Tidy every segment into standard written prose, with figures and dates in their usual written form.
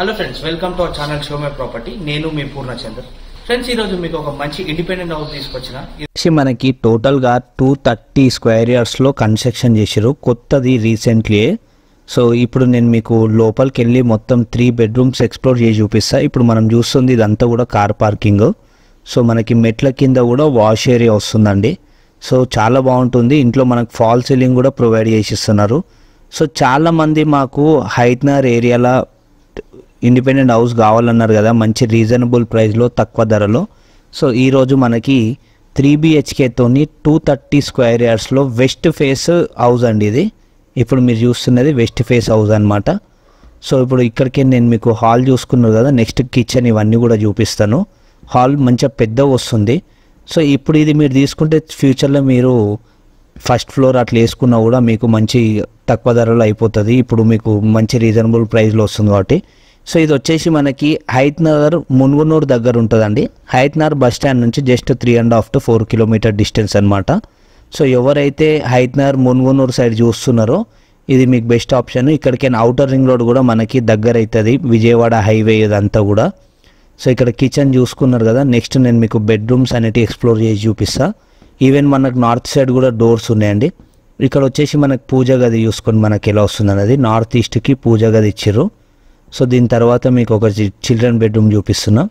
Hello friends, welcome to our channel show my property. నేను మీ Purnachandra. Friends, ఈ రోజు మీకు ఒక మంచి ఇండిపెండెంట్ హౌస్ తీసుకొచ్చిన. మనకి టోటల్ గా 230 స్క్వేర్ యార్డ్స్ లో కన్స్ట్రక్షన్ చేశారు, కొత్తది రీసెంట్లీ. సో ఇప్పుడు నేను మీకు లోపలికి వెళ్ళి మొత్తం 3 బెడ్రూమ్స్ ఎక్స్ప్లోర్ చేసి చూపిస్తా. ఇప్పుడు మనం చూస్తుంది ఇదంతా కూడా కార్ పార్కింగ్. సో మనకి మెట్ల కింద కూడా వాష్ ఏరియా వస్తుందండి. సో చాలా బాగుంటుంది. ఇంట్లో మనకు ఫాల్ సీలింగ్ కూడా ప్రొవైడ్ చేసిస్తున్నారు. సో చాలామంది మాకు హైట్నర్ ఏరియాలో ఇండిపెండెంట్ హౌస్ కావాలన్నారు కదా, మంచి రీజనబుల్ ప్రైస్లో తక్కువ ధరలో. సో ఈరోజు మనకి 3 BHKతోని 230 స్క్వేర్ యార్డ్స్లో వెస్ట్ ఫేస్ హౌస్ అండి ఇది. ఇప్పుడు మీరు చూస్తున్నది వెస్ట్ ఫేస్ హౌస్ అనమాట. సో ఇప్పుడు ఇక్కడికి నేను మీకు హాల్ చూసుకున్నారు కదా, నెక్స్ట్ కిచెన్ ఇవన్నీ కూడా చూపిస్తాను. హాల్ మంచిగా పెద్దగా వస్తుంది. సో ఇప్పుడు ఇది మీరు తీసుకుంటే ఫ్యూచర్లో మీరు ఫస్ట్ ఫ్లోర్ అట్లా వేసుకున్నా కూడా మీకు మంచి తక్కువ ధరలో అయిపోతుంది. ఇప్పుడు మీకు మంచి రీజనబుల్ ప్రైస్లో వస్తుంది కాబట్టి. సో ఇది వచ్చేసి మనకి హైట్నగర్ మున్గునూరు దగ్గర ఉంటుందండి. హైట్నగర్ బస్ స్టాండ్ నుంచి జస్ట్ 3.5 to 4 కిలోమీటర్ డిస్టెన్స్ అనమాట. సో ఎవరైతే హైట్నగర్ మున్గునూరు సైడ్ చూస్తున్నారో ఇది మీకు బెస్ట్ ఆప్షన్. ఇక్కడికైనా అవుటర్ రింగ్ రోడ్ కూడా మనకి దగ్గర అవుతుంది, విజయవాడ హైవే ఇదంతా కూడా. సో ఇక్కడ కిచెన్ చూసుకున్నారు కదా, నెక్స్ట్ నేను మీకు బెడ్రూమ్స్ అనేటివి ఎక్స్ప్లోర్ చేసి చూపిస్తా. ఈవెన్ మనకు నార్త్ సైడ్ కూడా డోర్స్ ఉన్నాయండి. ఇక్కడ వచ్చేసి మనకు పూజ గది చూసుకొని మనకి ఎలా వస్తుంది అనేది, నార్త్ ఈస్ట్కి పూజ గది ఇచ్చారు. సో దీని తర్వాత మీకు ఒక చిల్డ్రన్ బెడ్రూమ్ చూపిస్తున్నా.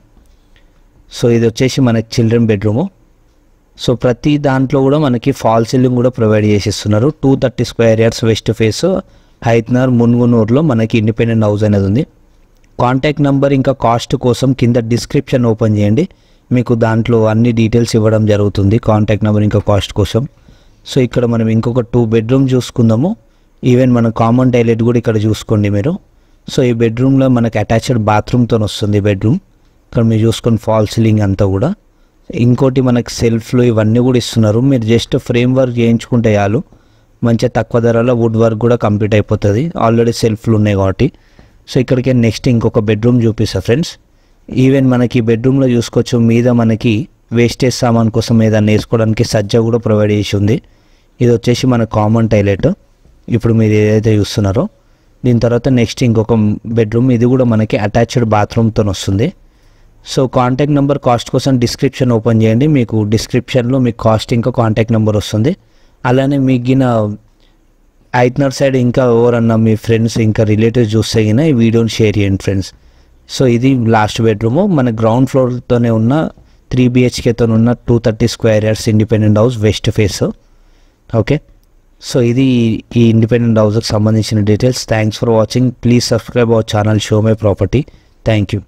సో ఇది వచ్చేసి మనకి చిల్డ్రన్ బెడ్రూము. సో ప్రతి దాంట్లో కూడా మనకి ఫాల్ సీలింగ్ కూడా ప్రొవైడ్ చేసిస్తున్నారు. 230 square yards west face Hayathnagar మున్గునూరులో మనకి ఇండిపెండెంట్ హౌస్ అనేది ఉంది. కాంటాక్ట్ నెంబర్ ఇంకా కాస్ట్ కోసం కింద డిస్క్రిప్షన్ ఓపెన్ చేయండి, మీకు దాంట్లో అన్ని డీటెయిల్స్ ఇవ్వడం జరుగుతుంది, కాంటాక్ట్ నెంబర్ ఇంకా కాస్ట్ కోసం. సో ఇక్కడ మనం ఇంకొక 2 బెడ్రూమ్ చూసుకుందాము. ఈవెన్ మన కామన్ టాయిలెట్ కూడా ఇక్కడ చూసుకోండి మీరు. సో ఈ బెడ్రూమ్లో మనకి అటాచ్డ్ బాత్రూమ్తో వస్తుంది బెడ్రూమ్. ఇక్కడ మీరు చూసుకొని ఫాల్ సీలింగ్ అంతా కూడా. ఇంకోటి మనకి సెల్ఫ్లు ఇవన్నీ కూడా ఇస్తున్నారు. మీరు జస్ట్ ఫ్రేమ్ వర్క్ చేయించుకుంటే చాలు, మంచిగా తక్కువ ధరలో వుడ్ వర్క్ కూడా కంప్లీట్ అయిపోతుంది. ఆల్రెడీ సెల్ఫ్లు ఉన్నాయి కాబట్టి. సో ఇక్కడికి నెక్స్ట్ ఇంకొక బెడ్రూమ్ చూపిస్తా ఫ్రెండ్స్. ఈవెన్ మనకి బెడ్రూమ్లో చూసుకోవచ్చు, మీద మనకి వేస్టేజ్ సామాన్ కోసం ఏదైనా వేసుకోవడానికి సజ్జ కూడా ప్రొవైడ్ చేసి ఉంది. ఇది వచ్చేసి మన కామన్ టాయిలెట్ ఇప్పుడు మీరు ఏదైతే చూస్తున్నారో. దీని తర్వాత నెక్స్ట్ ఇంకొక బెడ్రూమ్, ఇది కూడా మనకి అటాచ్డ్ బాత్రూమ్తో వస్తుంది. సో కాంటాక్ట్ నెంబర్ కాస్ట్ కోసం డిస్క్రిప్షన్ ఓపెన్ చేయండి, మీకు డిస్క్రిప్షన్లో మీకు కాస్ట్ ఇంకా కాంటాక్ట్ నెంబర్ వస్తుంది. అలానే మిగిలిన హైట్నగర్ సైడ్ ఇంకా ఎవరన్నా మీ ఫ్రెండ్స్ ఇంకా రిలేటివ్స్ చూస్తే అయినా ఈ వీడియోని షేర్ చేయండి ఫ్రెండ్స్. సో ఇది లాస్ట్ బెడ్రూము, మన గ్రౌండ్ ఫ్లోర్తోనే ఉన్న 3 BHKతో ఉన్న 230 square yards independent house west face. Okay, so ఇది ఈ ఇండిపెండెంట్ హౌస్కి సంబంధించిన details. Thanks for watching. Please subscribe our channel show my property. Thank you.